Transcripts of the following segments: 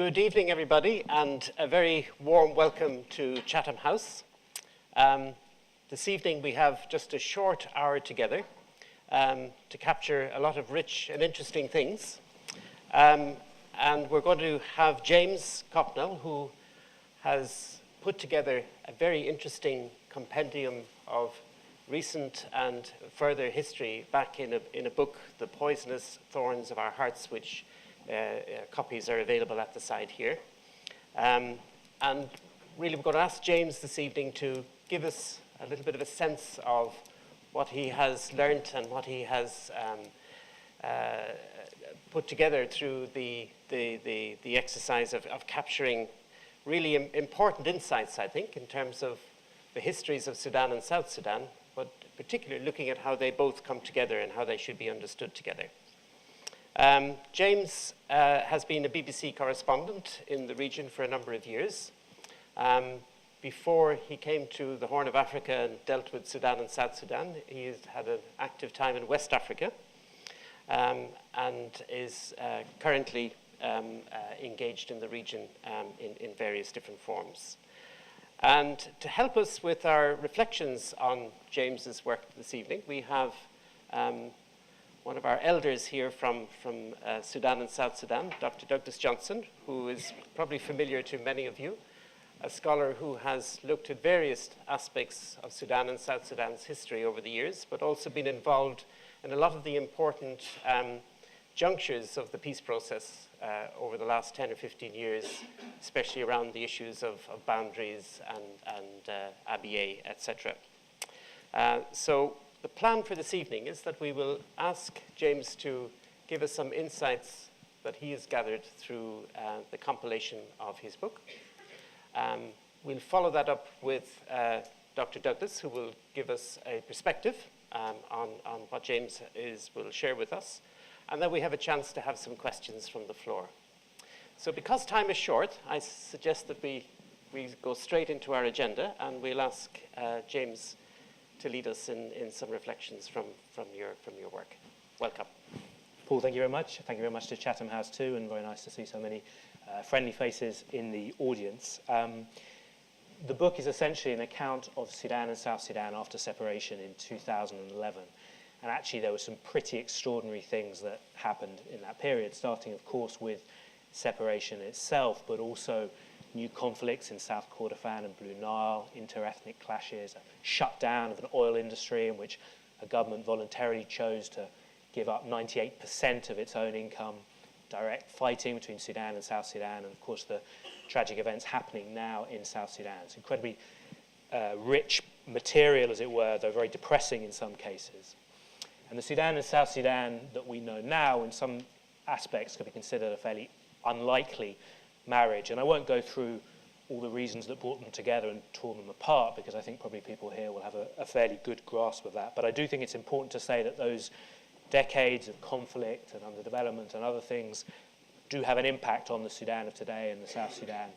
Good evening, everybody, and a very warm welcome to Chatham House. This evening we have just a short hour together to capture a lot of rich and interesting things. And we're going to have James Copnell, who has put together a very interesting compendium of recent and further history back in a book, The Poisonous Thorns of Our Hearts, which copies are available at the side here. And really we're going to ask James this evening to give us a little bit of a sense of what he has learnt and what he has put together through the exercise of capturing really important insights, I think, in terms of the histories of Sudan and South Sudan, but particularly looking at how they both come together and how they should be understood together. James has been a BBC correspondent in the region for a number of years. Before he came to the Horn of Africa and dealt with Sudan and South Sudan, he has had an active time in West Africa and is currently engaged in the region in various different forms. And to help us with our reflections on James's work this evening, we have one of our elders here from Sudan and South Sudan, Dr. Douglas Johnson, who is probably familiar to many of you, a scholar who has looked at various aspects of Sudan and South Sudan's history over the years, but also been involved in a lot of the important junctures of the peace process over the last 10 or 15 years, especially around the issues of boundaries and ABA, etc. So the plan for this evening is that we will ask James to give us some insights that he has gathered through the compilation of his book. We'll follow that up with Dr. Douglas, who will give us a perspective on what James will share with us. And then we have a chance to have some questions from the floor. So because time is short, I suggest that we go straight into our agenda, and we'll ask James to lead us in some reflections from your work. Welcome. Paul, thank you very much. Thank you very much to Chatham House too, and very nice to see so many friendly faces in the audience. The book is essentially an account of Sudan and South Sudan after separation in 2011. And actually there were some pretty extraordinary things that happened in that period, starting of course with separation itself, but also new conflicts in South Kordofan and Blue Nile, inter-ethnic clashes, a shutdown of an oil industry in which a government voluntarily chose to give up 98% of its own income, direct fighting between Sudan and South Sudan, and of course the tragic events happening now in South Sudan. It's incredibly rich material, as it were, though very depressing in some cases. And the Sudan and South Sudan that we know now, in some aspects, could be considered a fairly unlikely marriage. And I won't go through all the reasons that brought them together and tore them apart, because I think probably people here will have a fairly good grasp of that. But I do think it's important to say that those decades of conflict and underdevelopment and other things do have an impact on the Sudan of today and the South Sudan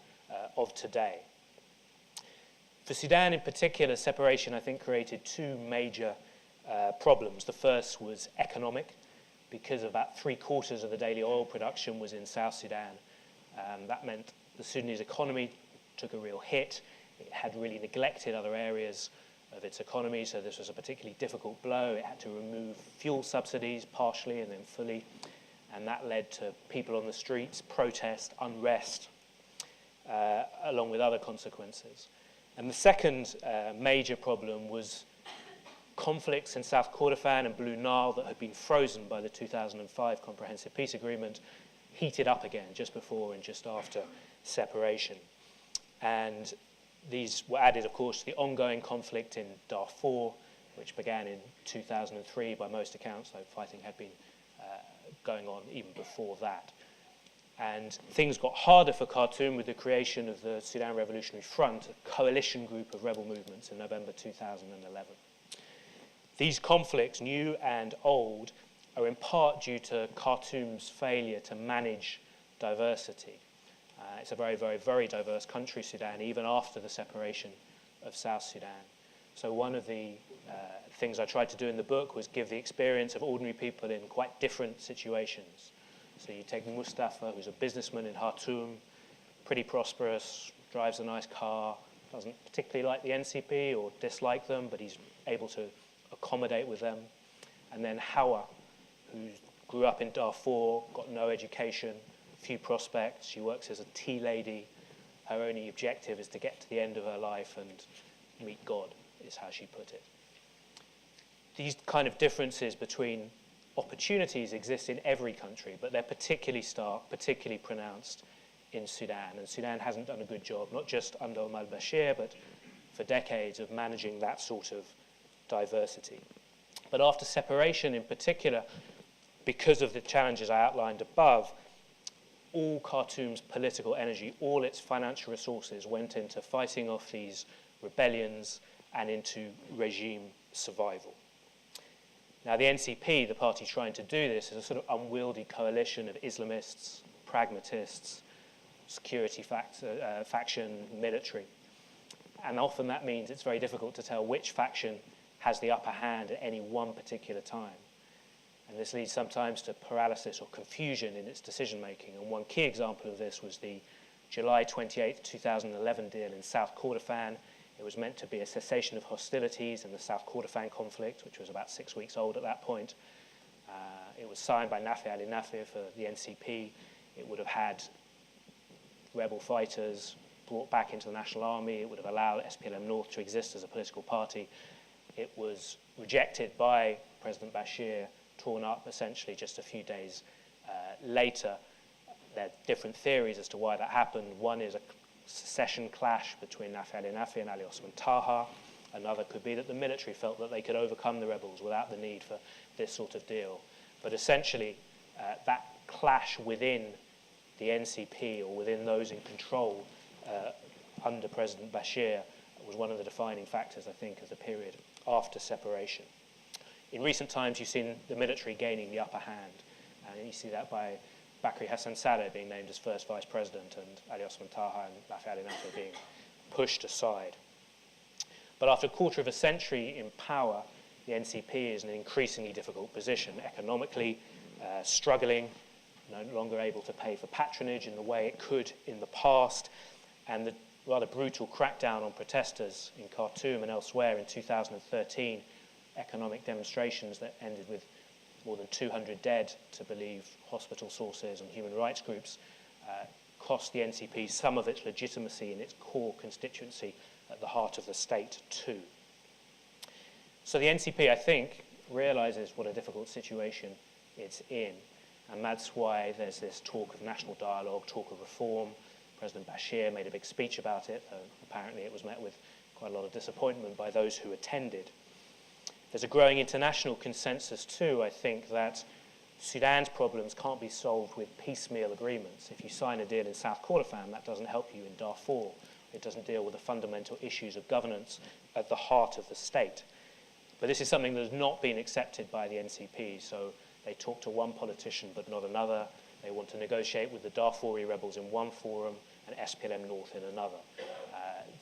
of today. For Sudan in particular, separation, I think, created two major problems. The first was economic, because about 3/4 of the daily oil production was in South Sudan. That meant the Sudanese economy took a real hit. It had really neglected other areas of its economy, so this was a particularly difficult blow. It had to remove fuel subsidies partially and then fully, and that led to people on the streets, protest, unrest, along with other consequences. And the second major problem was conflicts in South Kordofan and Blue Nile that had been frozen by the 2005 Comprehensive Peace Agreement heated up again just before and just after separation. And these were added, of course, to the ongoing conflict in Darfur, which began in 2003 by most accounts, though fighting had been going on even before that. And things got harder for Khartoum with the creation of the Sudan Revolutionary Front, a coalition group of rebel movements in November 2011. These conflicts, new and old, are in part due to Khartoum's failure to manage diversity. It's a very, very, very diverse country, Sudan, even after the separation of South Sudan. So one of the things I tried to do in the book was give the experience of ordinary people in quite different situations. So you take Mustafa, who's a businessman in Khartoum, pretty prosperous, drives a nice car, doesn't particularly like the NCP or dislike them, but he's able to accommodate with them. And then Hawa, who grew up in Darfur, got no education, few prospects. She works as a tea lady. Her only objective is to get to the end of her life and meet God, is how she put it. These kind of differences between opportunities exist in every country, but they're particularly stark, particularly pronounced in Sudan. And Sudan hasn't done a good job, not just under Omar al-Bashir, but for decades, of managing that sort of diversity. But after separation in particular, because of the challenges I outlined above, all Khartoum's political energy, all its financial resources went into fighting off these rebellions and into regime survival. Now, the NCP, the party trying to do this, is a sort of unwieldy coalition of Islamists, pragmatists, security faction, military. And often that means it's very difficult to tell which faction has the upper hand at any one particular time. And this leads sometimes to paralysis or confusion in its decision-making. And one key example of this was the July 28, 2011 deal in South Kordofan. It was meant to be a cessation of hostilities in the South Kordofan conflict, which was about 6 weeks old at that point. It was signed by Nafi Ali Nafi for the NCP. It would have had rebel fighters brought back into the National Army. It would have allowed SPLM North to exist as a political party. It was rejected by President Bashir, torn up essentially just a few days later. There are different theories as to why that happened. One is a secession clash between Nafi Ali Nafi and Ali Osman Taha. Another could be that the military felt that they could overcome the rebels without the need for this sort of deal. But essentially, that clash within the NCP or within those in control under President Bashir was one of the defining factors, I think, of the period after separation. In recent times, you've seen the military gaining the upper hand, and you see that by Bakri Hassan Saleh being named as first vice president and Ali Osman Taha and Nafi Ali Nafi being pushed aside. But after a quarter of a century in power, the NCP is in an increasingly difficult position, economically struggling, no longer able to pay for patronage in the way it could in the past, and the rather brutal crackdown on protesters in Khartoum and elsewhere in 2013, economic demonstrations that ended with more than 200 dead, to believe hospital sources and human rights groups, cost the NCP some of its legitimacy in its core constituency at the heart of the state too. So the NCP, I think, realizes what a difficult situation it's in, and that's why there's this talk of national dialogue, talk of reform. President Bashir made a big speech about it, though apparently it was met with quite a lot of disappointment by those who attended. There's a growing international consensus too, I think, that Sudan's problems can't be solved with piecemeal agreements. If you sign a deal in South Kordofan, that doesn't help you in Darfur. It doesn't deal with the fundamental issues of governance at the heart of the state. But this is something that has not been accepted by the NCP, so they talk to one politician but not another. They want to negotiate with the Darfuri rebels in one forum and SPLM North in another.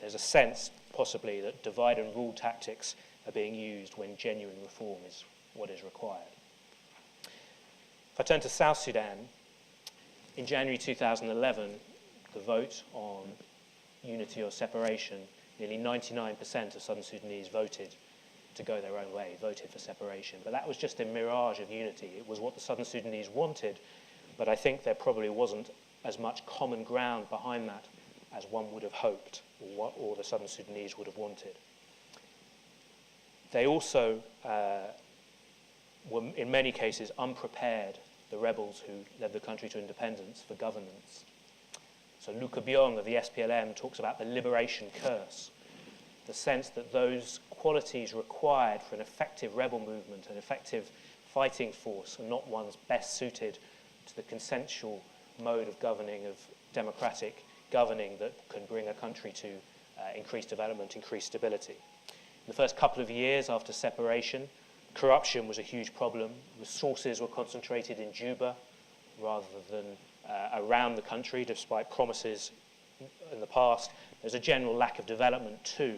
There's a sense, possibly, that divide and rule tactics are being used when genuine reform is what is required. If I turn to South Sudan, in January 2011, the vote on unity or separation, nearly 99% of Southern Sudanese voted to go their own way, voted for separation. But that was just a mirage of unity. It was what the Southern Sudanese wanted, but I think there probably wasn't as much common ground behind that as one would have hoped, or the Southern Sudanese would have wanted. They also were, in many cases, unprepared, the rebels who led the country to independence, for governance. So Luka Byong of the SPLM talks about the liberation curse, the sense that those qualities required for an effective rebel movement, an effective fighting force, are not ones best suited to the consensual mode of governing, of democratic governing that can bring a country to increased development, increased stability. In the first couple of years after separation, corruption was a huge problem. Resources were concentrated in Juba rather than around the country, despite promises in the past. There's a general lack of development too.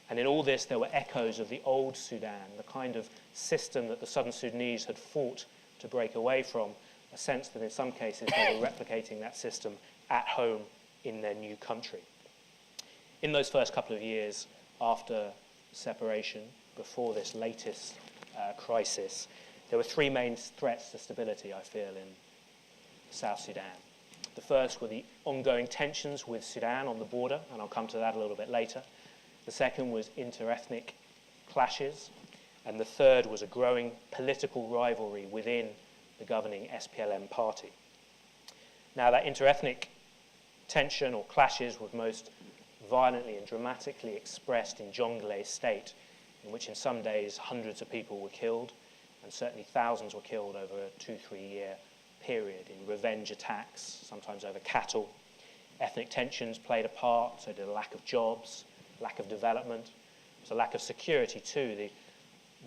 And in all this, there were echoes of the old Sudan, the kind of system that the Southern Sudanese had fought to break away from, a sense that in some cases they were replicating that system at home in their new country. In those first couple of years after separation, before this latest crisis, there were three main threats to stability, I feel, in South Sudan. The first were the ongoing tensions with Sudan on the border, and I'll come to that a little bit later. The second was inter-ethnic clashes, and the third was a growing political rivalry within the governing SPLM party. Now, that inter-ethnic tension or clashes was most violently and dramatically expressed in Jonglei state, in which in some days hundreds of people were killed, and certainly thousands were killed over a 2-3 year period in revenge attacks, sometimes over cattle. Ethnic tensions played a part, so did a lack of jobs, lack of development. There was a lack of security too. The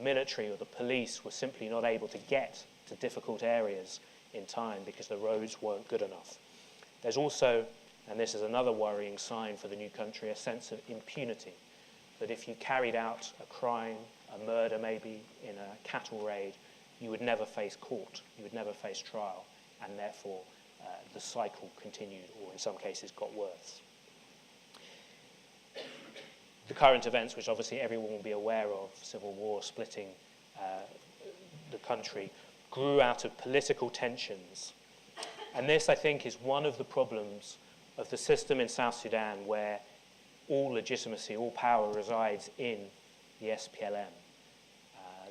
military or the police were simply not able to get to difficult areas in time because the roads weren't good enough. There's also, and this is another worrying sign for the new country, a sense of impunity, that if you carried out a crime, a murder maybe, in a cattle raid, you would never face court, you would never face trial, and therefore the cycle continued, or in some cases got worse. The current events, which obviously everyone will be aware of, civil war splitting the country, grew out of political tensions. And this, I think, is one of the problems of the system in South Sudan, where all legitimacy, all power resides in the SPLM.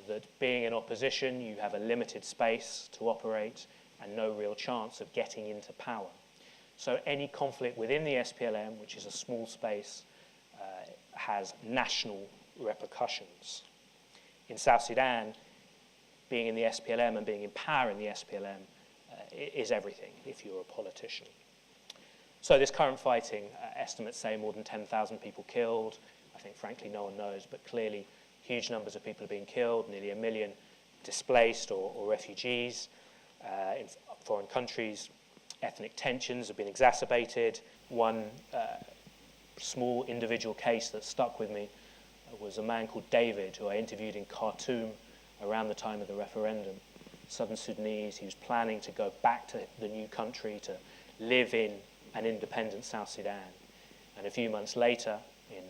That being in opposition, you have a limited space to operate and no real chance of getting into power. So any conflict within the SPLM, which is a small space, has national repercussions. In South Sudan, being in the SPLM and being in power in the SPLM is everything if you're a politician. So this current fighting, estimates say more than 10,000 people killed. I think, frankly, no one knows, but clearly huge numbers of people are being killed, nearly 1 million displaced or refugees in foreign countries. Ethnic tensions have been exacerbated. One small individual case that stuck with me was a man called David, who I interviewed in Khartoum around the time of the referendum. Southern Sudanese. He was planning to go back to the new country to live in an independent South Sudan. And a few months later, in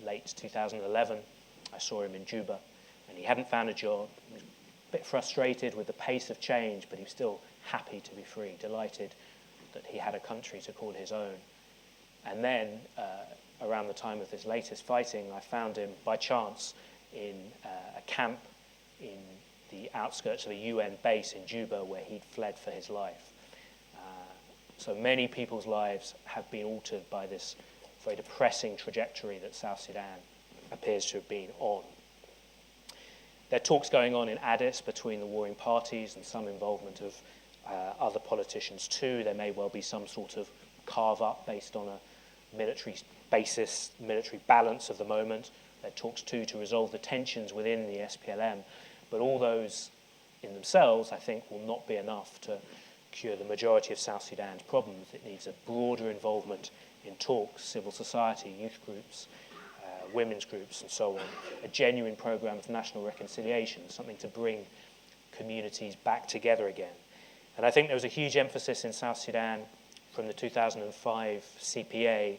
late 2011, I saw him in Juba, and he hadn't found a job. He was a bit frustrated with the pace of change, but he was still happy to be free, delighted that he had a country to call his own. And then, around the time of this latest fighting, I found him by chance in a camp in the outskirts of a UN base in Juba, where he'd fled for his life. So many people's lives have been altered by this very depressing trajectory that South Sudan appears to have been on. There are talks going on in Addis between the warring parties and some involvement of other politicians too. There may well be some sort of carve-up based on a military basis, military balance of the moment. There are talks too to resolve the tensions within the SPLM. But all those in themselves, I think, will not be enough to cure the majority of South Sudan's problems. It needs a broader involvement in talks, civil society, youth groups, women's groups, and so on. A genuine program of national reconciliation, something to bring communities back together again. And I think there was a huge emphasis in South Sudan from the 2005 CPA,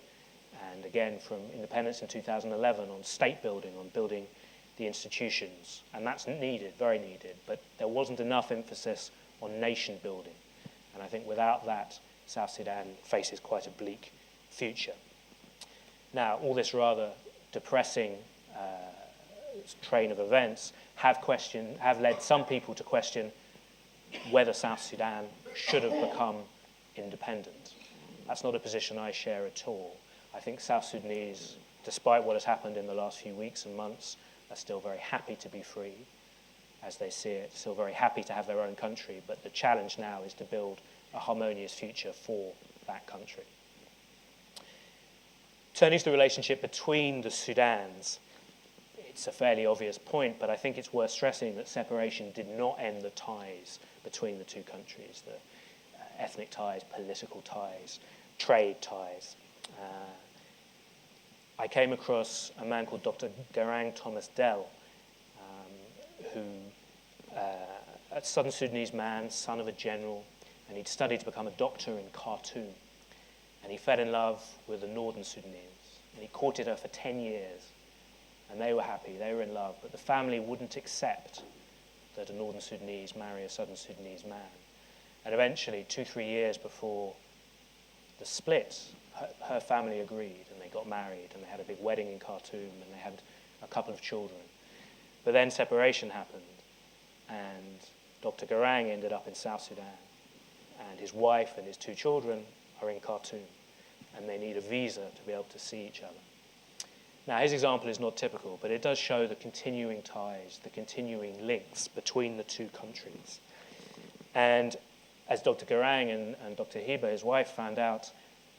and again from independence in 2011, on state building, on building the institutions. And that's needed, very needed. But there wasn't enough emphasis on nation building. And I think without that, South Sudan faces quite a bleak future. Now, all this rather depressing train of events have led some people to question whether South Sudan should have become independent. That's not a position I share at all. I think South Sudanese, despite what has happened in the last few weeks and months, are still very happy to be free, as they see it, still very happy to have their own country, but the challenge now is to build a harmonious future for that country. Turning to the relationship between the Sudans, it's a fairly obvious point, but I think it's worth stressing that separation did not end the ties between the two countries, the ethnic ties, political ties, trade ties. I came across a man called Dr. Garang Thomas Dell, who, a Southern Sudanese man, son of a general, and he'd studied to become a doctor in Khartoum. and he fell in love with a northern Sudanese, and he courted her for 10 years, and they were happy, they were in love, but the family wouldn't accept that a northern Sudanese marry a southern Sudanese man. And eventually, 2-3 years before the split, her family agreed, and they got married, and they had a big wedding in Khartoum, and they had a couple of children. But then separation happened, and Dr. Garang ended up in South Sudan, and his wife and his 2 children are in Khartoum, and they need a visa to be able to see each other. Now, his example is not typical, but it does show the continuing ties, the continuing links between the 2 countries. And as Dr. Garang and Dr. Hiba, his wife, found out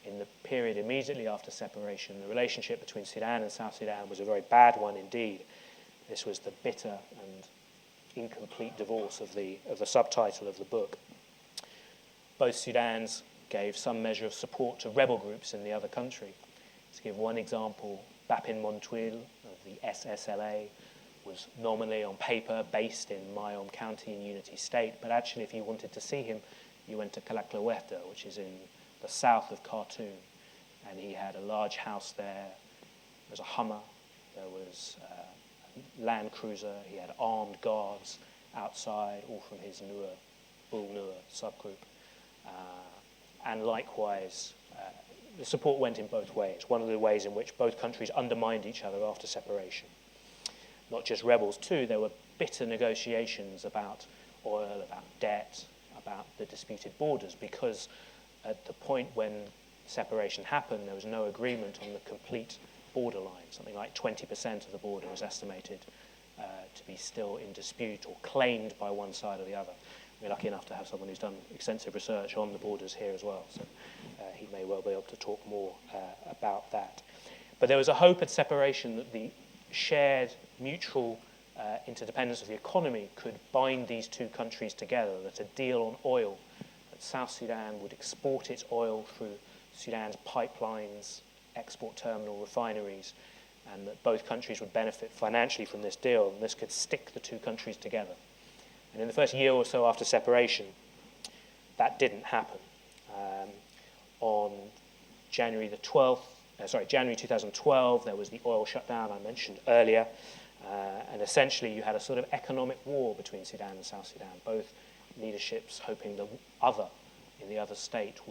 in the period immediately after separation, the relationship between Sudan and South Sudan was a very bad one indeed. This was the bitter and incomplete divorce of the subtitle of the book. Both Sudans gave some measure of support to rebel groups in the other country. To give one example, Bapin Montouil of the SSLA was nominally on paper based in Mayom County in Unity State, but actually if you wanted to see him, you went to Kalaklaweta, which is in the south of Khartoum, and he had a large house there. There was a Hummer, there was a Land Cruiser, he had armed guards outside, all from his Bull Nur subgroup. And likewise, the support went in both ways. One of the ways in which both countries undermined each other after separation. Not just rebels too, there were bitter negotiations about oil, about debt, about the disputed borders, because at the point when separation happened, there was no agreement on the complete borderline. Something like 20% of the border was estimated to be still in dispute or claimed by one side or the other. We're lucky enough to have someone who's done extensive research on the borders here as well, so he may well be able to talk more about that. But there was a hope at separation that the shared mutual interdependence of the economy could bind these 2 countries together, that a deal on oil, that South Sudan would export its oil through Sudan's pipelines, export terminal, refineries, and that both countries would benefit financially from this deal, and this could stick the 2 countries together. And in the first year or so after separation, that didn't happen. On January 2012, there was the oil shutdown I mentioned earlier, and essentially you had a sort of economic war between Sudan and South Sudan, both leaderships hoping the other in the other state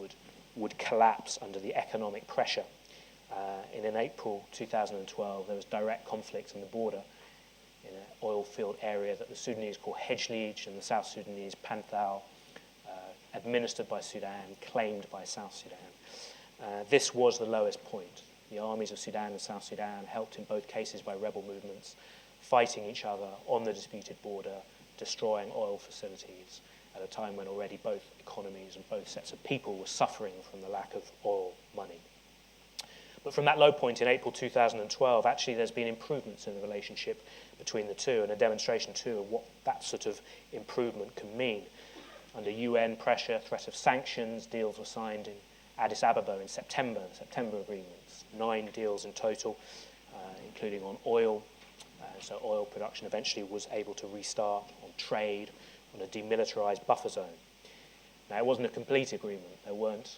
would collapse under the economic pressure. And in April 2012, there was direct conflict on the border in an oil field area that the Sudanese call Hejlij and the South Sudanese Panthal, administered by Sudan, claimed by South Sudan. This was the lowest point. The armies of Sudan and South Sudan, helped in both cases by rebel movements, fighting each other on the disputed border, destroying oil facilities at a time when already both economies and both sets of people were suffering from the lack of oil money. But from that low point in April 2012, actually there's been improvements in the relationship between the 2, and a demonstration too of what that sort of improvement can mean. Under UN pressure, threat of sanctions, deals were signed in Addis Ababa in September, the September agreements, 9 deals in total, including on oil. So oil production eventually was able to restart, on trade, on a demilitarized buffer zone. Now, it wasn't a complete agreement. There weren't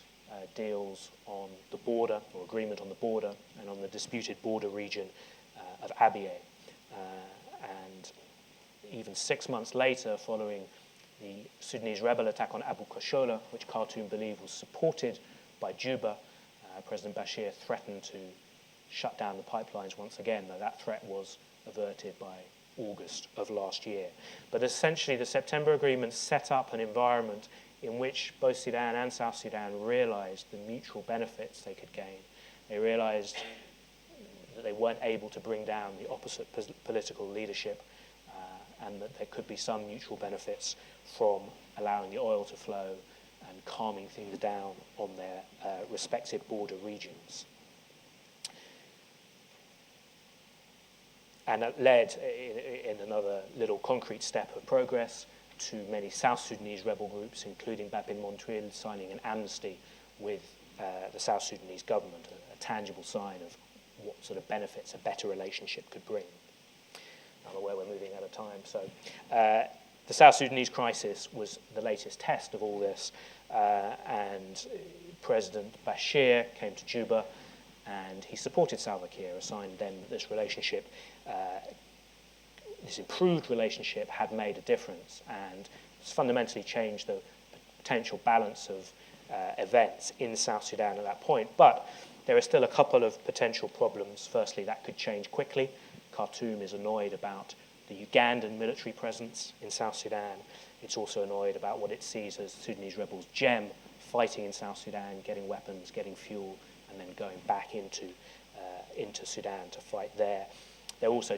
deals on the border, or agreement on the border, and on the disputed border region of Abyei. And even 6 months later, following the Sudanese rebel attack on Abu Koshola, which Khartoum believed was supported by Juba, President Bashir threatened to shut down the pipelines once again, though that threat was averted by August of last year. But essentially, the September Agreement set up an environment in which both Sudan and South Sudan realized the mutual benefits they could gain. They realized that they weren't able to bring down the opposite political leadership, and that there could be some mutual benefits from allowing the oil to flow and calming things down on their respective border regions. And that led, in another little concrete step of progress, to many South Sudanese rebel groups, including Bapin Montouil, signing an amnesty with the South Sudanese government, a tangible sign of what sort of benefits a better relationship could bring. I'm aware we're moving out of time, so The South Sudanese crisis was the latest test of all this, and President Bashir came to Juba and he supported Salva Kiir, a sign then that this relationship, this improved relationship, had made a difference and fundamentally changed the potential balance of events in South Sudan at that point. But there are still a couple of potential problems. Firstly, that could change quickly. Khartoum is annoyed about the Ugandan military presence in South Sudan. It's also annoyed about what it sees as Sudanese rebels GEM fighting in South Sudan, getting weapons, getting fuel, and then going back into Sudan to fight there. There are also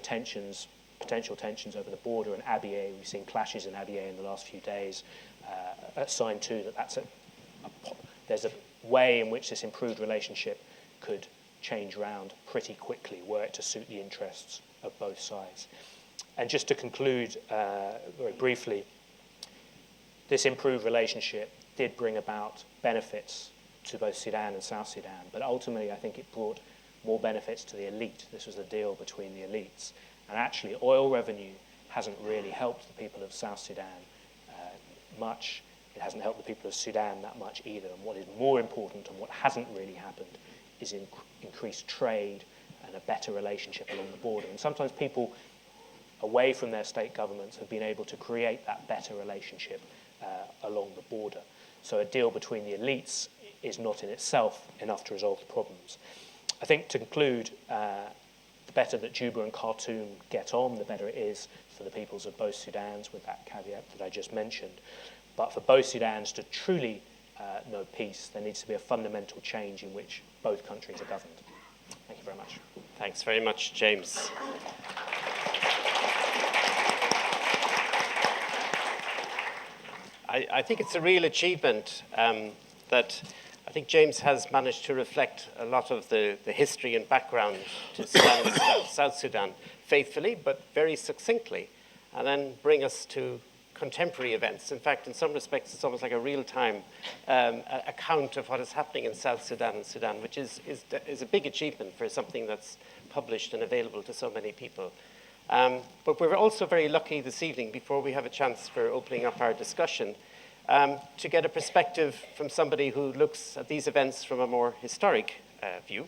potential tensions over the border in Abyei. We've seen clashes in Abyei in the last few days. A sign too that there's a way in which this improved relationship could change around pretty quickly were it to suit the interests of both sides. And just to conclude very briefly, this improved relationship did bring about benefits to both Sudan and South Sudan, but ultimately I think it brought more benefits to the elite. This was a deal between the elites. And actually oil revenue hasn't really helped the people of South Sudan much. It hasn't helped the people of Sudan that much either. And what is more important and what hasn't really happened is increased trade and a better relationship along the border. And sometimes people away from their state governments have been able to create that better relationship along the border. So a deal between the elites is not in itself enough to resolve the problems. I think to conclude, the better that Juba and Khartoum get on, the better it is for the peoples of both Sudans, with that caveat that I just mentioned. But for both Sudans to truly know peace, there needs to be a fundamental change in which both countries are governed. Thank you very much. Thanks very much, James. I think it's a real achievement that I think James has managed to reflect a lot of the history and background to Sudan and South Sudan faithfully, but very succinctly, and then bring us to contemporary events. In fact, in some respects, it's almost like a real-time account of what is happening in South Sudan and Sudan, which is a big achievement for something that's published and available to so many people. But we're also very lucky this evening, before we have a chance for opening up our discussion, to get a perspective from somebody who looks at these events from a more historic view,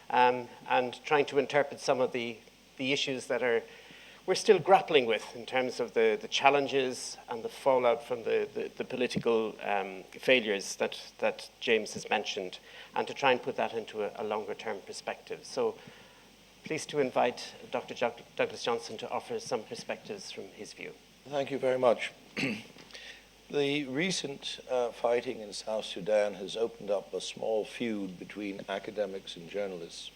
and trying to interpret some of the issues that we're still grappling with in terms of the challenges and the fallout from the political failures that James has mentioned, and to try and put that into a longer-term perspective. So pleased to invite Dr. Douglas Johnson to offer some perspectives from his view. Thank you very much. The recent fighting in South Sudan has opened up a small feud between academics and journalists.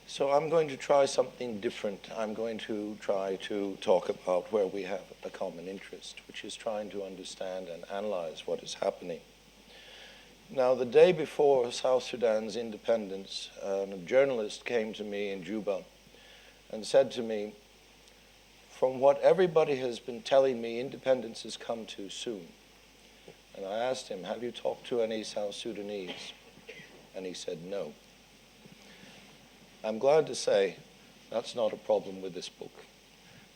So I'm going to try something different. I'm going to try to talk about where we have a common interest, which is trying to understand and analyze what is happening. Now, the day before South Sudan's independence, a journalist came to me in Juba and said to me, "From what everybody has been telling me, independence has come too soon." And I asked him, "Have you talked to any South Sudanese?" And he said, "No." I'm glad to say that's not a problem with this book.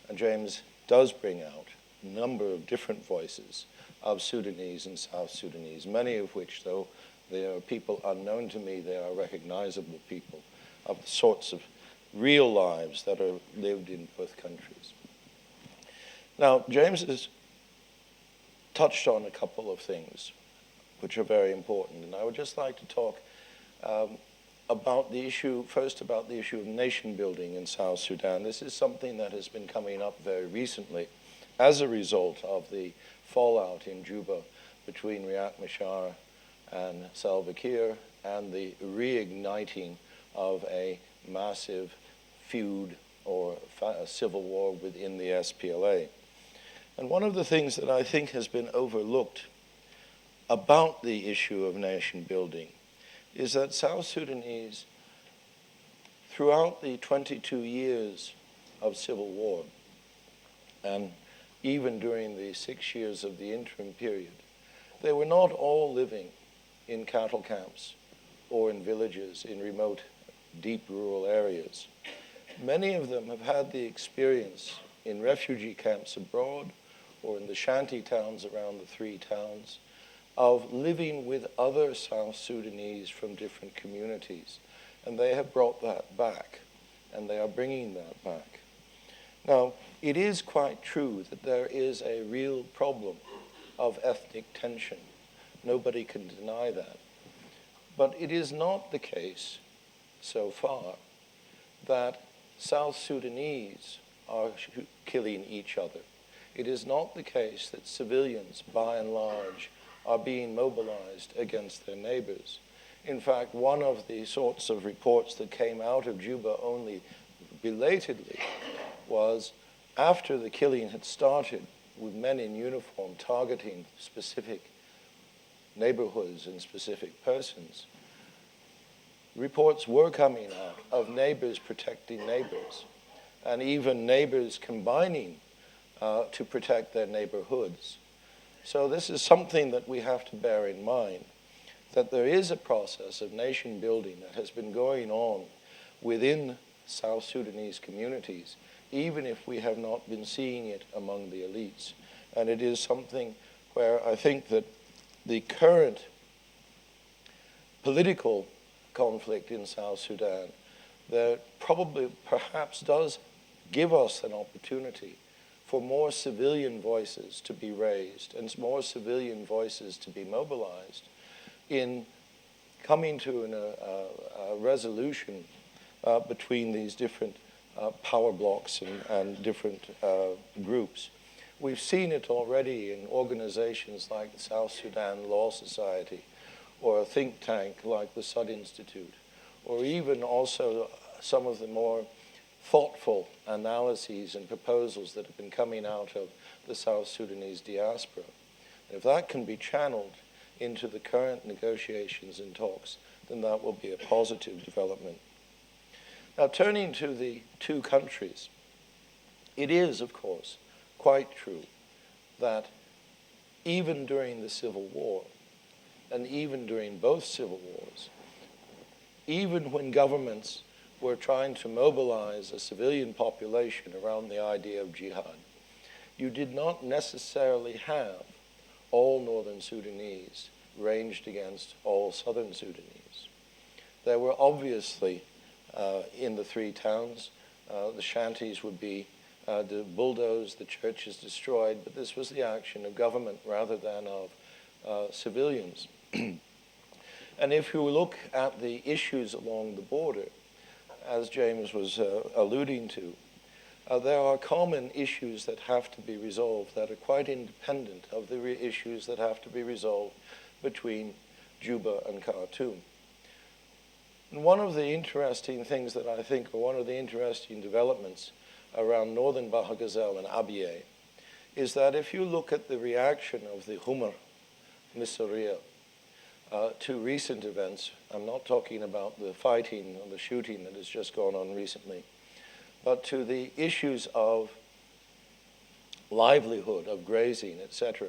And James does bring out a number of different voices of Sudanese and South Sudanese, many of which, though they are people unknown to me, they are recognizable people of the sorts of real lives that are lived in both countries. Now, James has touched on a couple of things which are very important, and I would just like to talk about the issue of nation building in South Sudan. This is something that has been coming up very recently as a result of the fallout in Juba between Riek Machar and Salva Kiir, and the reigniting of a massive feud or a civil war within the SPLA. And one of the things that I think has been overlooked about the issue of nation building is that South Sudanese, throughout the 22 years of civil war, and even during the 6 years of the interim period, they were not all living in cattle camps or in villages in remote, deep rural areas. Many of them have had the experience in refugee camps abroad or in the shanty towns around the three towns, of living with other South Sudanese from different communities. And they have brought that back, and they are bringing that back. Now, it is quite true that there is a real problem of ethnic tension. Nobody can deny that. But it is not the case, so far, that South Sudanese are killing each other. It is not the case that civilians, by and large, are being mobilized against their neighbors. In fact, one of the sorts of reports that came out of Juba only belatedly was after the killing had started, with men in uniform targeting specific neighborhoods and specific persons, reports were coming out of neighbors protecting neighbors, and even neighbors combining to protect their neighborhoods. So this is something that we have to bear in mind, that there is a process of nation building that has been going on within South Sudanese communities, even if we have not been seeing it among the elites. And it is something where I think that the current political conflict in South Sudan that probably perhaps does give us an opportunity for more civilian voices to be raised and more civilian voices to be mobilized in coming to a resolution between these different power blocks and different groups. We've seen it already in organizations like the South Sudan Law Society, or a think tank like the Sud Institute, or even also some of the more thoughtful analyses and proposals that have been coming out of the South Sudanese diaspora. And if that can be channeled into the current negotiations and talks, then that will be a positive development. Now, turning to the two countries, it is, of course, quite true that even during the Civil War, and even during both civil wars, even when governments were trying to mobilize a civilian population around the idea of jihad, you did not necessarily have all northern Sudanese ranged against all southern Sudanese. There were obviously, in the three towns, the shanties would be bulldozed, the churches destroyed, but this was the action of government rather than of civilians. And if you look at the issues along the border, as James was alluding to, there are common issues that have to be resolved that are quite independent of the issues that have to be resolved between Juba and Khartoum. And one of the interesting things that I think, or one of the interesting developments around northern Bahr Ghazal and Abyei, is that if you look at the reaction of the Humar Missouriya to recent events, I'm not talking about the fighting or the shooting that has just gone on recently, but to the issues of livelihood, of grazing, etc.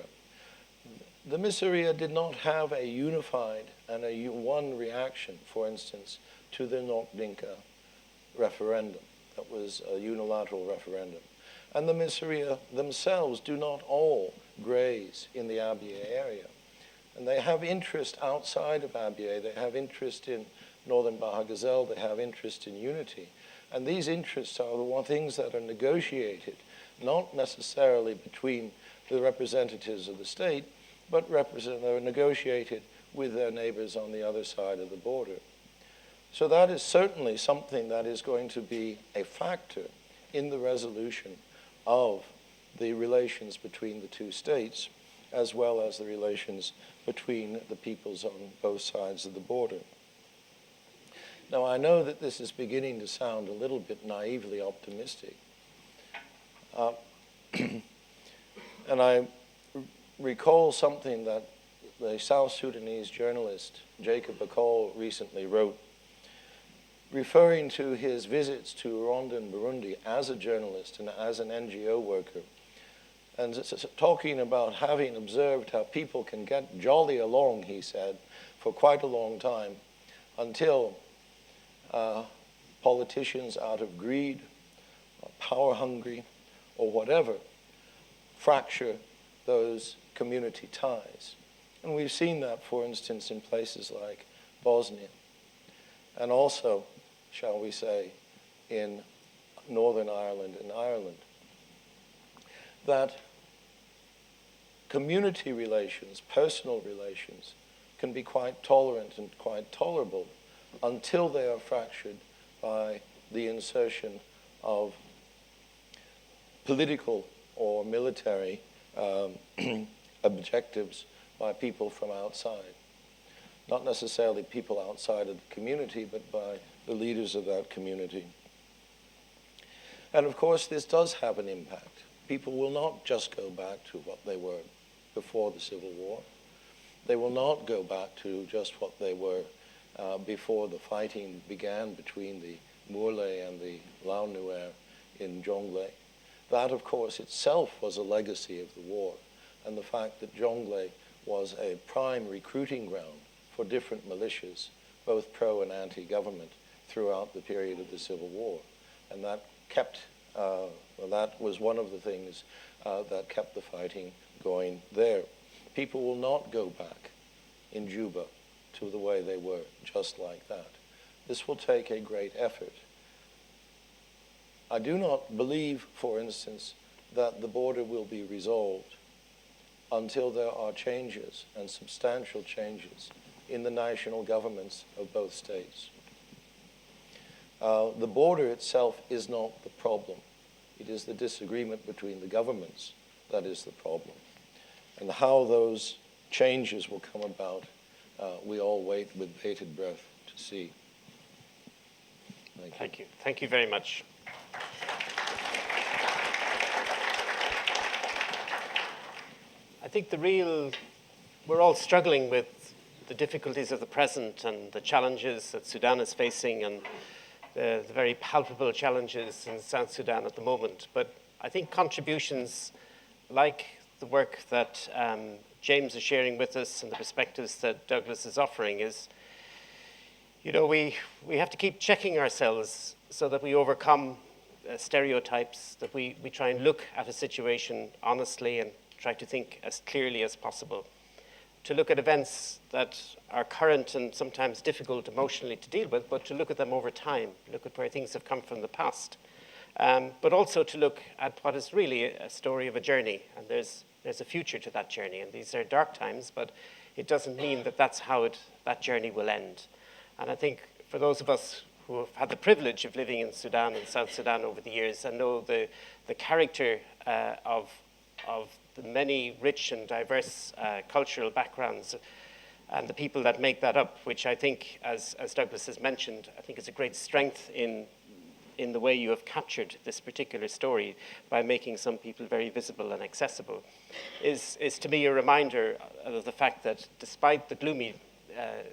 The Missouriya did not have a unified and one reaction, for instance, to the North Dinka referendum. That was a unilateral referendum. And the Missouriya themselves do not all graze in the Abyei area. And they have interest outside of Abyei. They have interest in northern Bahr Ghazal. They have interest in unity. And these interests are the one things that are negotiated, not necessarily between the representatives of the state, but they're negotiated with their neighbors on the other side of the border. So that is certainly something that is going to be a factor in the resolution of the relations between the two states, as well as the relations between the peoples on both sides of the border. Now, I know that this is beginning to sound a little bit naively optimistic. And I recall something that the South Sudanese journalist Jacob Akol recently wrote, referring to his visits to Rwanda and Burundi as a journalist and as an NGO worker, and talking about having observed how people can get jolly along, he said, for quite a long time, until politicians out of greed, or power hungry, or whatever fracture those community ties. And we've seen that, for instance, in places like Bosnia, and also, shall we say, in Northern Ireland and Ireland, that community relations, personal relations, can be quite tolerant and quite tolerable until they are fractured by the insertion of political or military objectives by people from outside. Not necessarily people outside of the community, but by the leaders of that community. And of course, this does have an impact. People will not just go back to what they were before the Civil War. They will not go back to just what they were before the fighting began between the Murle and the Lao Nuer in Jonglei. That, of course, itself was a legacy of the war, and the fact that Jonglei was a prime recruiting ground for different militias, both pro and anti-government, throughout the period of the Civil War. And that kept, that was one of the things that kept the fighting going there. People will not go back in Juba to the way they were, just like that. This will take a great effort. I do not believe, for instance, that the border will be resolved until there are changes, and substantial changes, in the national governments of both states. The border itself is not the problem. It is the disagreement between the governments that is the problem. And how those changes will come about, we all wait with bated breath to see. Thank you. Thank you very much. I think we're all struggling with the difficulties of the present and the challenges that Sudan is facing, and the very palpable challenges in South Sudan at the moment. But I think contributions like the work that James is sharing with us and the perspectives that Douglas is offering is, we have to keep checking ourselves so that we overcome stereotypes, that we try and look at a situation honestly and try to think as clearly as possible, to look at events that are current and sometimes difficult emotionally to deal with, but to look at them over time, look at where things have come from the past, but also to look at what is really a story of a journey, and there's a future to that journey, and these are dark times, but it doesn't mean that that's how that journey will end. And I think for those of us who have had the privilege of living in Sudan and South Sudan over the years and know the character of the many rich and diverse cultural backgrounds and the people that make that up, which I think, as Douglas has mentioned, I think is a great strength in the way you have captured this particular story by making some people very visible and accessible, is to me a reminder of the fact that despite the gloomy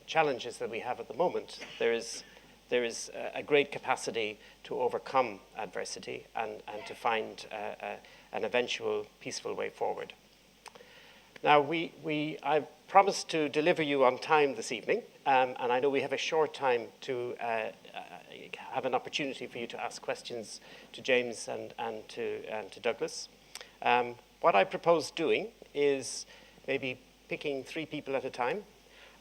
challenges that we have at the moment, there is a great capacity to overcome adversity and to find an eventual peaceful way forward. Now, I've promised to deliver you on time this evening, and I know we have a short time to have an opportunity for you to ask questions to James and to Douglas. What I propose doing is maybe picking 3 people at a time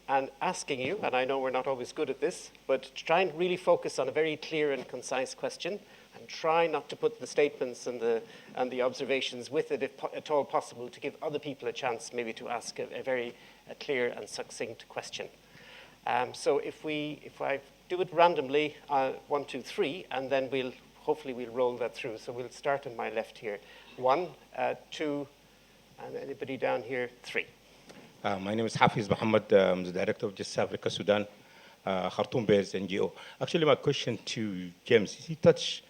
and asking you, and I know we're not always good at this, but to try and really focus on a very clear and concise question, and try not to put the statements and the observations with it, if at all possible, to give other people a chance maybe to ask a very clear and succinct question. So if I do it randomly, 1, 2, 3, and then hopefully we'll roll that through. So we'll start on my left here. 1, 2, and anybody down here, 3. My name is Hafiz Mohammed. I'm the director of Just Africa Sudan, Khartoum-based NGO. Actually, my question to James is he touched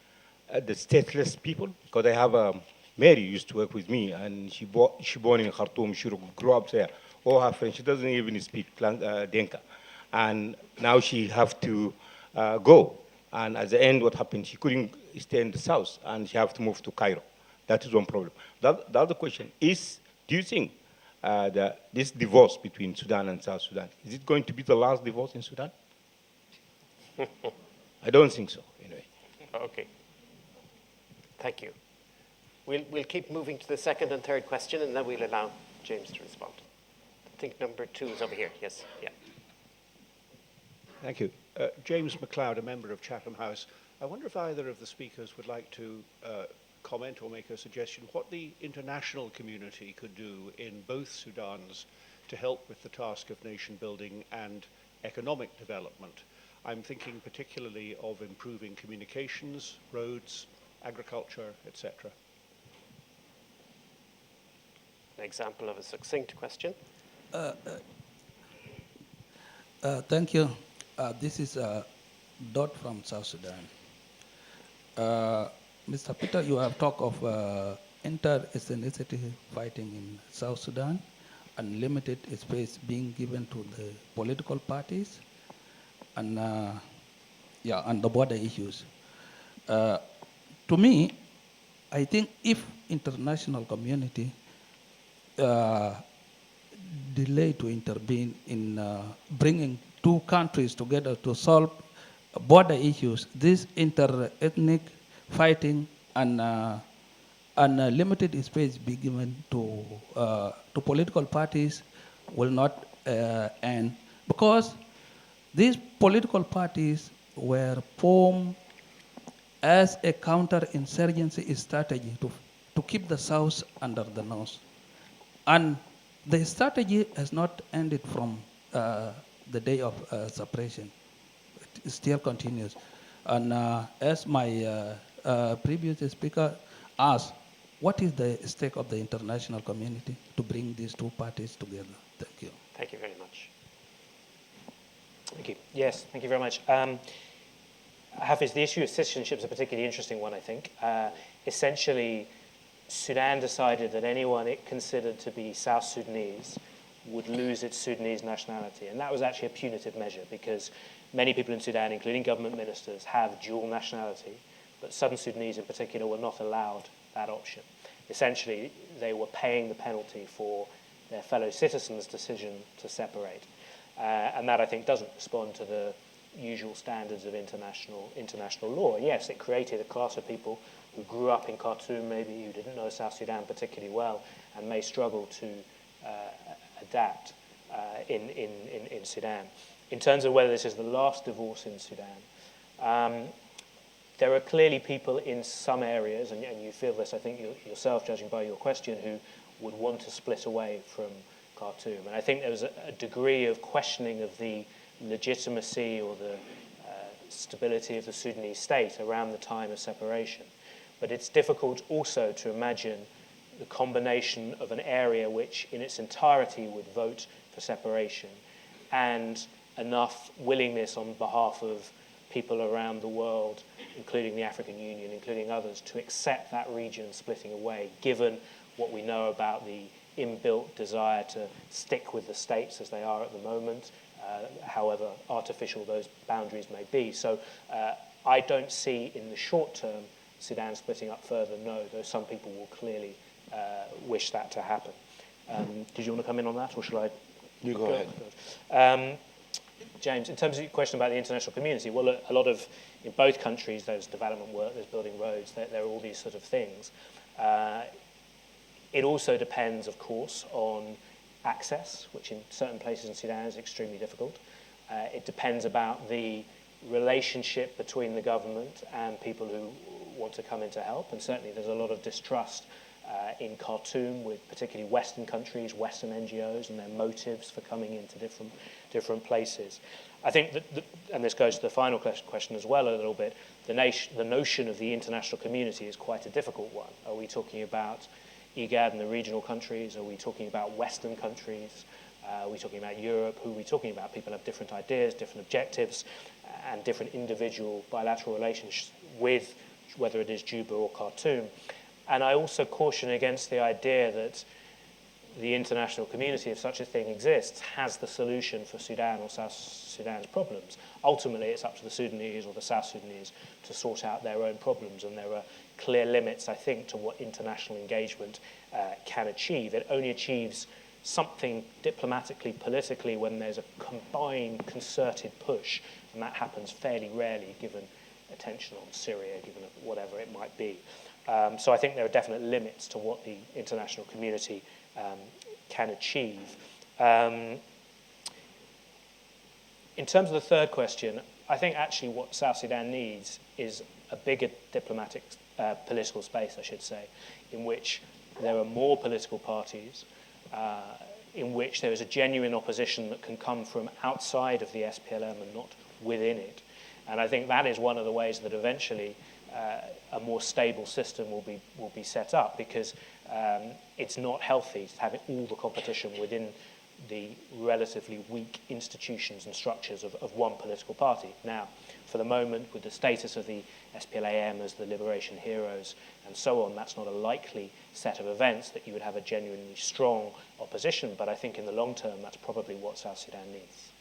the stateless people? Because I have Mary used to work with me, and she born in Khartoum. She grew up there. All her friends, she doesn't even speak Denka. And now she have to go. And at the end, what happened? She couldn't stay in the south, and she have to move to Cairo. That is one problem. The other question is, do you think this divorce between Sudan and South Sudan, is it going to be the last divorce in Sudan? I don't think so, anyway. Okay. Thank you. We'll keep moving to the second and third question, and then we'll allow James to respond. I think number 2 is over here. Yes, yeah. Thank you. James McLeod, a member of Chatham House. I wonder if either of the speakers would like to comment or make a suggestion what the international community could do in both Sudans to help with the task of nation building and economic development. I'm thinking particularly of improving communications, roads, agriculture, etc. An example of a succinct question. Thank you. This is Dot from South Sudan. Mr. Peter, you have talked of inter-ethnicity fighting in South Sudan and limited space being given to the political parties and and the border issues. To me, I think if international community delay to intervene in bringing two countries together to solve border issues, this inter-ethnic fighting and limited space be given to political parties will not end, because these political parties were formed as a counter-insurgency strategy to keep the South under the nose. And the strategy has not ended from the day of separation. It still continues. And as my previous speaker asked, what is the stake of the international community to bring these two parties together? Thank you. Thank you very much. Thank you. Yes, thank you very much. Hafiz, the issue of citizenship is a particularly interesting one, I think. Essentially, Sudan decided that anyone it considered to be South Sudanese would lose its Sudanese nationality. And that was actually a punitive measure because many people in Sudan, including government ministers, have dual nationality, but Southern Sudanese in particular were not allowed that option. Essentially, they were paying the penalty for their fellow citizens' decision to separate. And that, I think, doesn't respond to the usual standards of international law. Yes, it created a class of people who grew up in Khartoum, maybe who didn't know South Sudan particularly well, and may struggle to adapt in Sudan. In terms of whether this is the last divorce in Sudan, there are clearly people in some areas, and you feel this, I think, yourself, judging by your question, who would want to split away from Khartoum. And I think there was a degree of questioning of the legitimacy or the stability of the Sudanese state around the time of separation. But it's difficult also to imagine the combination of an area which in its entirety would vote for separation and enough willingness on behalf of people around the world, including the African Union, including others, to accept that region splitting away, given what we know about the inbuilt desire to stick with the states as they are at the moment, however artificial those boundaries may be. So I don't see in the short term Sudan splitting up further, no, though some people will clearly wish that to happen. Did you want to come in on that, or shall I? You go ahead. James, in terms of your question about the international community, well, a lot of, in both countries, there's development work, there's building roads, there are all these sort of things. It also depends, of course, on access, which in certain places in Sudan is extremely difficult. It depends about the relationship between the government and people who want to come in to help, and certainly there's a lot of distrust in Khartoum with particularly Western countries, Western NGOs, and their motives for coming into different places. I think that, and this goes to the final question as well a little bit, the notion of the international community is quite a difficult one. Are we talking about IGAD and the regional countries? Are we talking about Western countries? Are we talking about Europe? Who are we talking about? People have different ideas, different objectives, and different individual bilateral relations with whether it is Juba or Khartoum. And I also caution against the idea that the international community, if such a thing exists, has the solution for Sudan or South Sudan's problems. Ultimately, it's up to the Sudanese or the South Sudanese to sort out their own problems, and there are clear limits, I think, to what international engagement can achieve. It only achieves something diplomatically, politically, when there's a combined, concerted push, and that happens fairly rarely, given attention on Syria, given whatever it might be. So I think there are definite limits to what the international community can achieve. In terms of the third question, I think actually what South Sudan needs is a bigger diplomatic, political space, I should say, in which there are more political parties, in which there is a genuine opposition that can come from outside of the SPLM and not within it. And I think that is one of the ways that eventually a more stable system will be set up, because it's not healthy to have all the competition within the relatively weak institutions and structures of one political party. Now, for the moment, with the status of the SPLAM as the liberation heroes and so on, that's not a likely set of events that you would have a genuinely strong opposition, but I think in the long term, that's probably what South Sudan needs.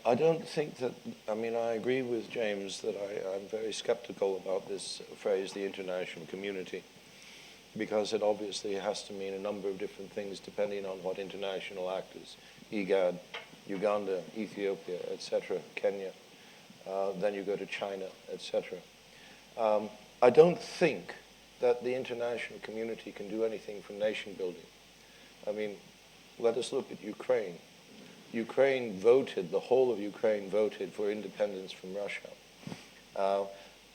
I don't think that, I agree with James that I'm very skeptical about this phrase, the international community, because it obviously has to mean a number of different things depending on what international actors, IGAD, Uganda, Ethiopia, etc., Kenya, then you go to China, etc. I don't think that the international community can do anything for nation building. Let us look at Ukraine. Ukraine voted, the whole of Ukraine voted for independence from Russia.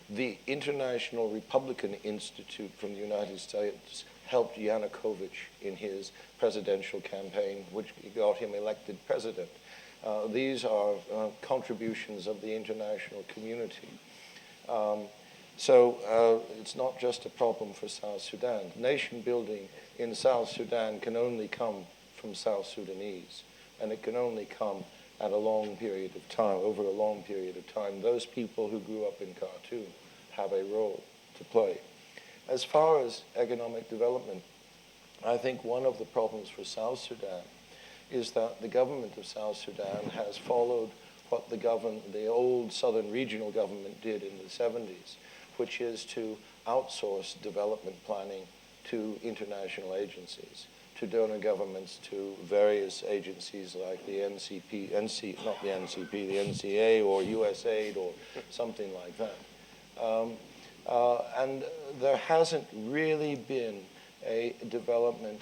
The International Republican Institute from the United States helped Yanukovych in his presidential campaign, which got him elected president. These are contributions of the international community. So it's not just a problem for South Sudan. Nation building in South Sudan can only come from South Sudanese, and it can only come at a long period of time, over a long period of time. Those people who grew up in Khartoum have a role to play. As far as economic development, I think one of the problems for South Sudan is that the government of South Sudan has followed what the old southern regional government did in the 70s, which is to outsource development planning to international agencies, to donor governments, to various agencies like the the NCA or USAID or something like that. And there hasn't really been a development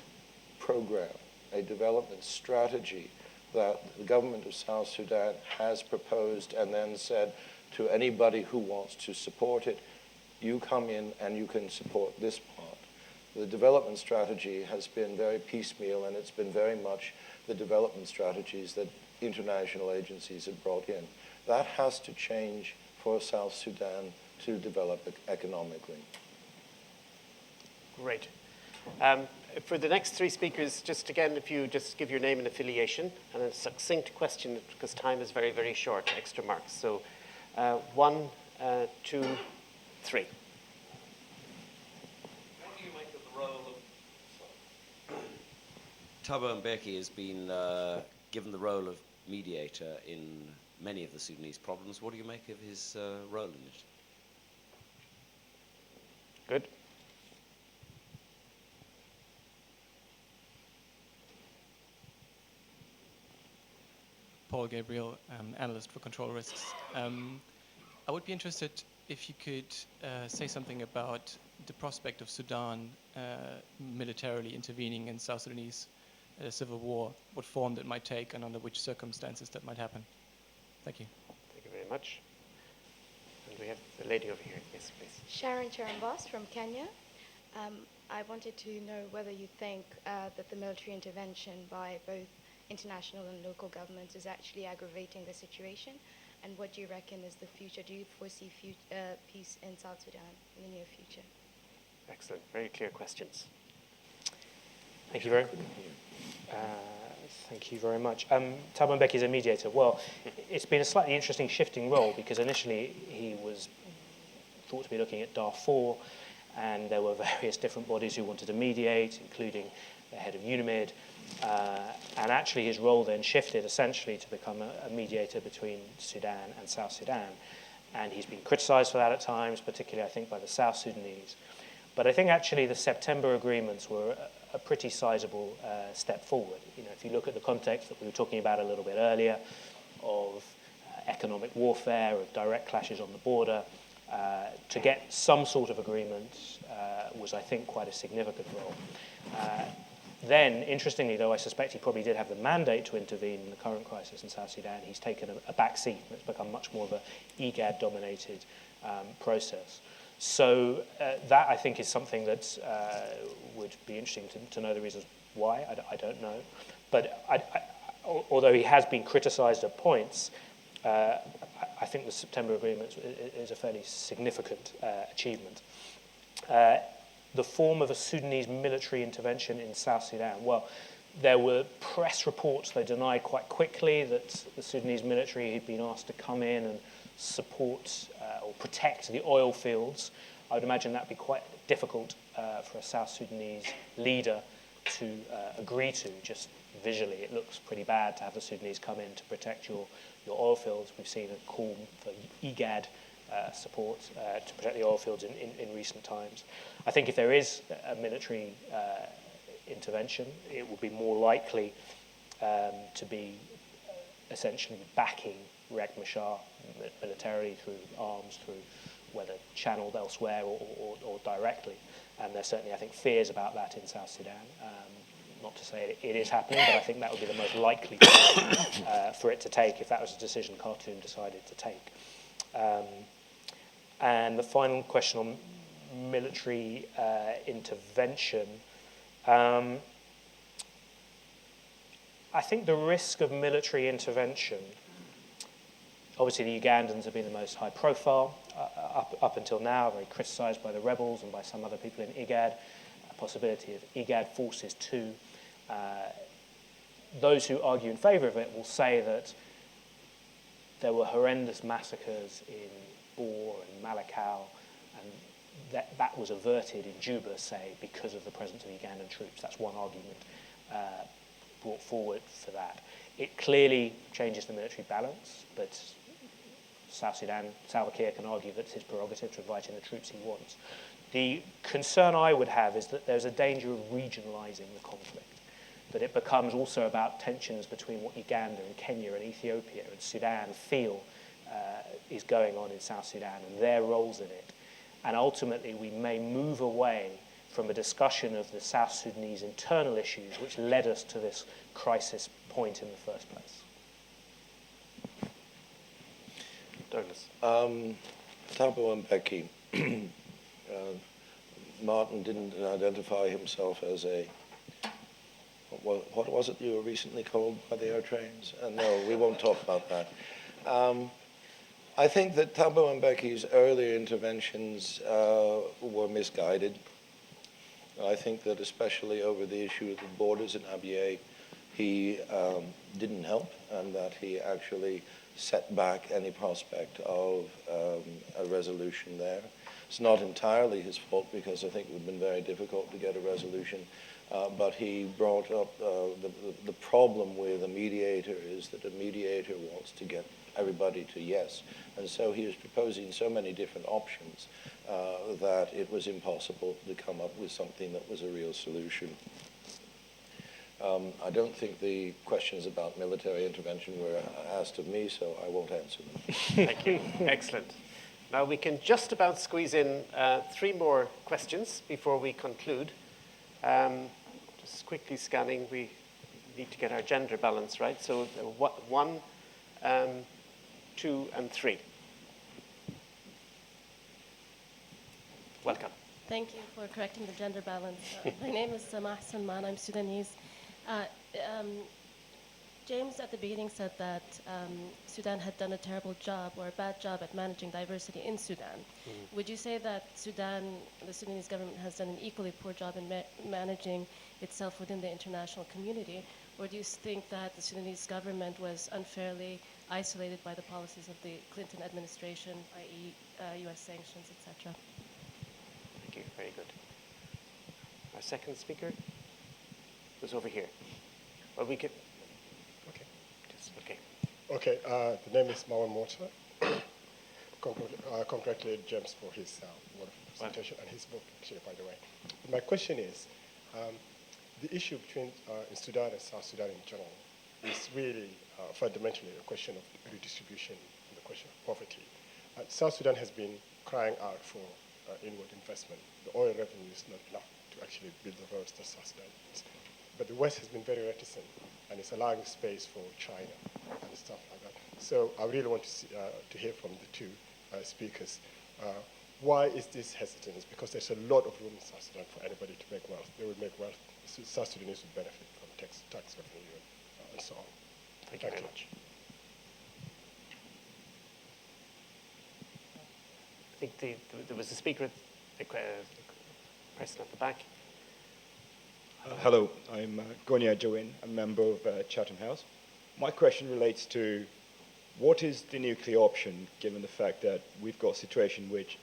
program, a development strategy that the government of South Sudan has proposed and then said to anybody who wants to support it, you come in and you can support this part. The development strategy has been very piecemeal, and it's been very much the development strategies that international agencies have brought in. That has to change for South Sudan to develop economically. Great. For the next three speakers, just again, if you just give your name and affiliation, and a succinct question, because time is very, very short, extra marks. So 1, 2, 3. What do you make of the role of... Thabo Mbeki has been given the role of mediator in many of the Sudanese problems. What do you make of his role in it? Good. Paul Gabriel, analyst for control risks. I would be interested if you could say something about the prospect of Sudan militarily intervening in South Sudanese civil war, what form that might take and under which circumstances that might happen. Thank you. Thank you very much. And we have the lady over here. Yes, please. Sharon Cherambas from Kenya. I wanted to know whether you think that the military intervention by both international and local governments is actually aggravating the situation, and what do you reckon is the future? Do you foresee peace in South Sudan in the near future? Excellent. Very clear questions. Thank you very much. Thabo Mbeki is a mediator. Well, it's been a slightly interesting shifting role, because initially he was thought to be looking at Darfur, and there were various different bodies who wanted to mediate, including the head of UNAMID. And actually his role then shifted essentially to become a mediator between Sudan and South Sudan. And he's been criticized for that at times, particularly I think by the South Sudanese. But I think actually the September agreements were a pretty sizable step forward. You know, if you look at the context that we were talking about a little bit earlier of economic warfare, of direct clashes on the border, to get some sort of agreement was, I think, quite a significant role. Then, interestingly, though I suspect he probably did have the mandate to intervene in the current crisis in South Sudan, he's taken a back seat, and it's become much more of a IGAD-dominated process. So that, I think, is something that would be interesting to know the reasons why. I don't know. But although he has been criticised at points, I think the September agreement is a fairly significant achievement. The form of a Sudanese military intervention in South Sudan. Well, there were press reports, they denied quite quickly, that the Sudanese military had been asked to come in and support or protect the oil fields. I would imagine that would be quite difficult for a South Sudanese leader to agree to. Just visually, it looks pretty bad to have the Sudanese come in to protect your oil fields. We've seen a call for IGAD support to protect the oil fields in recent times. I think if there is a military intervention, it will be more likely to be essentially backing Riek Machar militarily through arms, through whether channeled elsewhere or directly. And there's certainly, I think, fears about that in South Sudan. Not to say it is happening, but I think that would be the most likely for it to take if that was a decision Khartoum decided to take. And the final question on military intervention. I think the risk of military intervention, obviously the Ugandans have been the most high profile up until now, very criticised by the rebels and by some other people in IGAD, a possibility of IGAD forces too. Those who argue in favour of it will say that there were horrendous massacres in Bor and Malakal, and that was averted in Juba, say, because of the presence of Ugandan troops. That's one argument brought forward for that. It clearly changes the military balance, but South Sudan, Salva Kiir can argue that it's his prerogative to invite in the troops he wants. The concern I would have is that there's a danger of regionalising the conflict, that it becomes also about tensions between what Uganda and Kenya and Ethiopia and Sudan feel is going on in South Sudan and their roles in it. And ultimately, we may move away from a discussion of the South Sudanese internal issues which led us to this crisis point in the first place. Douglas. Thabo Mbeki, Martin didn't identify himself as a, what was it you were recently called by the air trains? No, we won't talk about that. I think that Thabo Mbeki's earlier interventions were misguided. I think that especially over the issue of the borders in Abyei, he didn't help, and that he actually set back any prospect of a resolution there. It's not entirely his fault, because I think it would have been very difficult to get a resolution, but he brought up the problem with a mediator is that a mediator wants to get everybody to yes. And so he was proposing so many different options that it was impossible to come up with something that was a real solution. I don't think the questions about military intervention were asked of me, so I won't answer them. Thank you. Excellent. Now we can just about squeeze in 3 more questions before we conclude. Just quickly scanning, we need to get our gender balance right. So 1, 2, and 3. Welcome. Thank you for correcting the gender balance. My name is Samah Salman. I'm Sudanese. James at the beginning said that Sudan had done a terrible job or a bad job at managing diversity in Sudan. Would you say that the Sudanese government has done an equally poor job in managing itself within the international community? Or do you think that the Sudanese government was unfairly isolated by the policies of the Clinton administration, i.e. US sanctions, etc.? Thank you. Very good. Our second speaker was over here. Well, we could... Okay. Just, okay. Okay. The name is Marwan Morta. Congratulate James for his wonderful presentation and his book, actually, by the way. My question is, the issue between in Sudan and South Sudan in general is really fundamentally a question of redistribution and the question of poverty. South Sudan has been crying out for inward investment. The oil revenue is not enough to actually build the roads to South Sudan. But the West has been very reticent, and it's allowing space for China and stuff like that. So I really want to hear from the two speakers. Why is this hesitance? Because there's a lot of room in South Sudan for anybody to make wealth. They would make wealth. South Sudanese would benefit from tax revenue and so on. Thank you very much. I think there was a speaker, the person at the back. Hello, I'm Gonia Jawin, a member of Chatham House. My question relates to what is the nuclear option, given the fact that we've got a situation which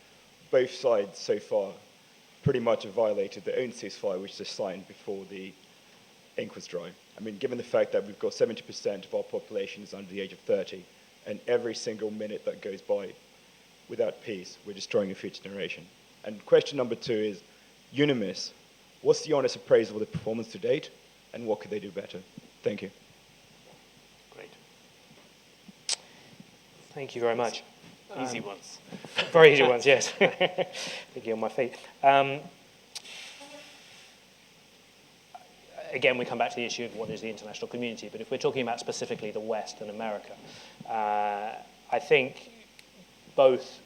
both sides so far pretty much have violated their own ceasefire, which they signed before the ink was dry. I mean, given the fact that we've got 70% of our population is under the age of 30, and every single minute that goes by without peace, we're destroying a future generation. And question number two is, UNIMIS, what's the honest appraisal of the performance to date, and what could they do better? Thank you. Great. Thank you very much. Easy ones. Very easy ones, yes. Thinking on my feet. Again, we come back to the issue of what is the international community, but if we're talking about specifically the West and America, I think both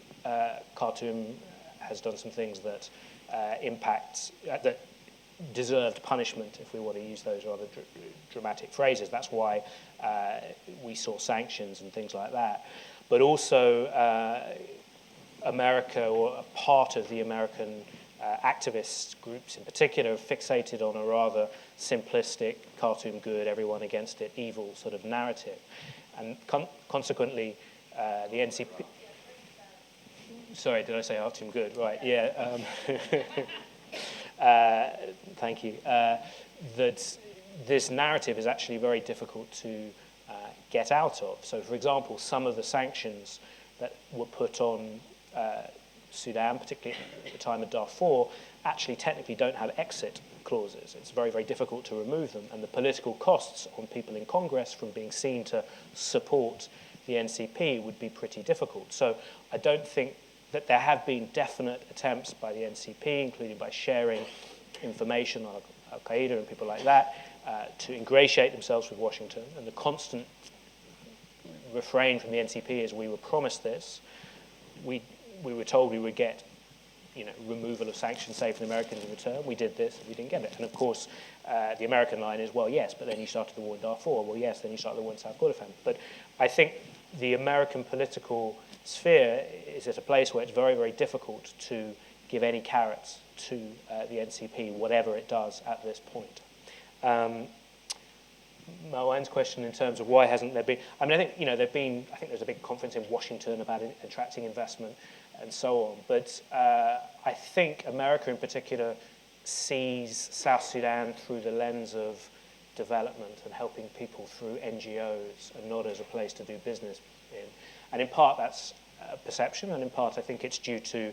Khartoum has done some things that that deserved punishment, if we want to use those rather dramatic phrases. That's why we saw sanctions and things like that. But also America, or a part of the American activist groups in particular, have fixated on a rather simplistic Khartoum good, everyone against it, evil sort of narrative. And consequently, the NCP... Sorry, did I say Khartoum good? Right, yeah. Thank you. That this narrative is actually very difficult to get out of. So, for example, some of the sanctions that were put on Sudan, particularly at the time of Darfur, actually technically don't have exit clauses. It's very, very difficult to remove them, and the political costs on people in Congress from being seen to support the NCP would be pretty difficult. So I don't think that there have been definite attempts by the NCP, including by sharing information on Al-Qaeda and people like that, to ingratiate themselves with Washington. And the constant refrain from the NCP is, we were promised this. We were told we would get, removal of sanctions, say, from the Americans in return. We did this, we didn't get it. And of course, the American line is, well, yes, but then you started the war in Darfur. Well, yes, then you started the war in South Kordofan. But I think the American political sphere is at a place where it's very, very difficult to give any carrots to the NCP, whatever it does at this point. Marwan's question in terms of why hasn't there been... I mean, I think, I think there's a big conference in Washington about attracting investment and so on. But I think America in particular sees South Sudan through the lens of development and helping people through NGOs and not as a place to do business in. And in part that's perception, and in part I think it's due to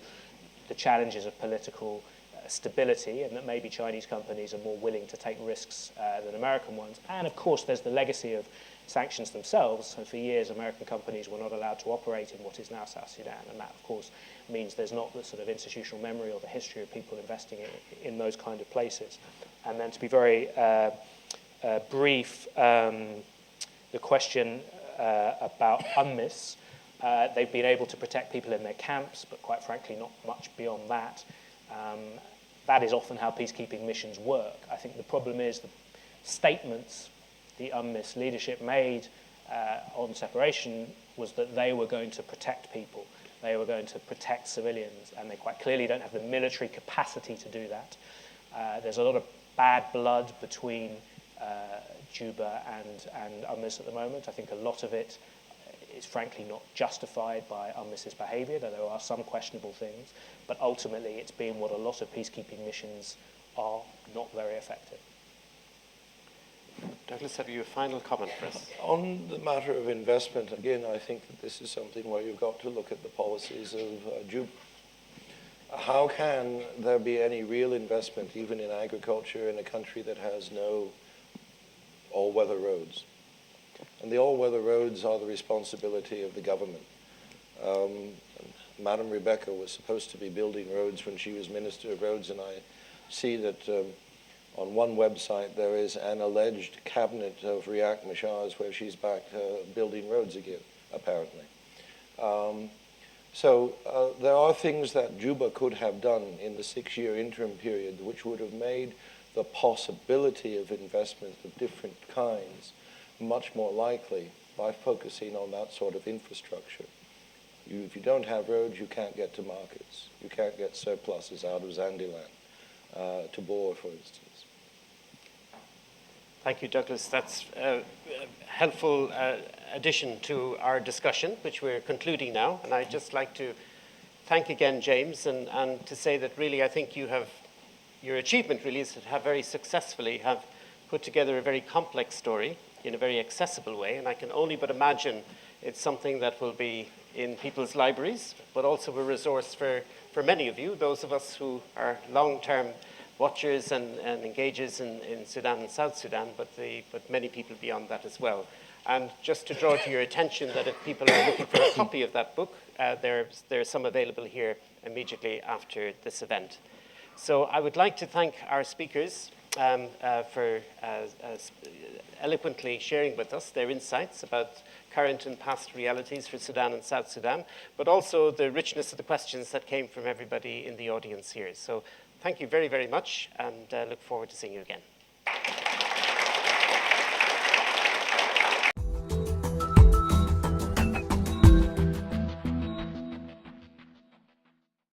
the challenges of political stability, and that maybe Chinese companies are more willing to take risks than American ones. And of course there's the legacy of sanctions themselves. So for years American companies were not allowed to operate in what is now South Sudan, and that of course means there's not the sort of institutional memory or the history of people investing in those kind of places. And then to be very brief, the question about UNMISS, they've been able to protect people in their camps, but quite frankly not much beyond that. That is often how peacekeeping missions work. I think the problem is the statements the UNMISS leadership made on separation was that they were going to protect people. They were going to protect civilians, and they quite clearly don't have the military capacity to do that. There's a lot of bad blood between Juba and UNMISS at the moment. I think a lot of it is frankly not justified by UNMISS's behaviour, though there are some questionable things. But ultimately, it's been what a lot of peacekeeping missions are, not very effective. Douglas, have you a final comment for us? On the matter of investment, again, I think that this is something where you've got to look at the policies of Juba. How can there be any real investment, even in agriculture, in a country that has no all-weather roads? And the all-weather roads are the responsibility of the government. Madam Rebecca was supposed to be building roads when she was Minister of Roads, and I see that on one website there is an alleged cabinet of Riek Machar's where she's back building roads again, apparently. So there are things that Juba could have done in the 6-year interim period which would have made the possibility of investment of different kinds much more likely by focusing on that sort of infrastructure. If you don't have roads, you can't get to markets. You can't get surpluses out of Zandiland to Boer, for instance. Thank you, Douglas. That's a helpful addition to our discussion, which we're concluding now. And I'd just like to thank again James and to say that really I think your achievement really is to have very successfully have put together a very complex story in a very accessible way. And I can only but imagine it's something that will be in people's libraries, but also a resource for many of you, those of us who are long-term watchers and engagers in Sudan and South Sudan, but many people beyond that as well. And just to draw to your attention that if people are looking for a copy of that book, there's some available here immediately after this event. So I would like to thank our speakers for eloquently sharing with us their insights about current and past realities for Sudan and South Sudan, but also the richness of the questions that came from everybody in the audience here. So thank you very, very much, and look forward to seeing you again.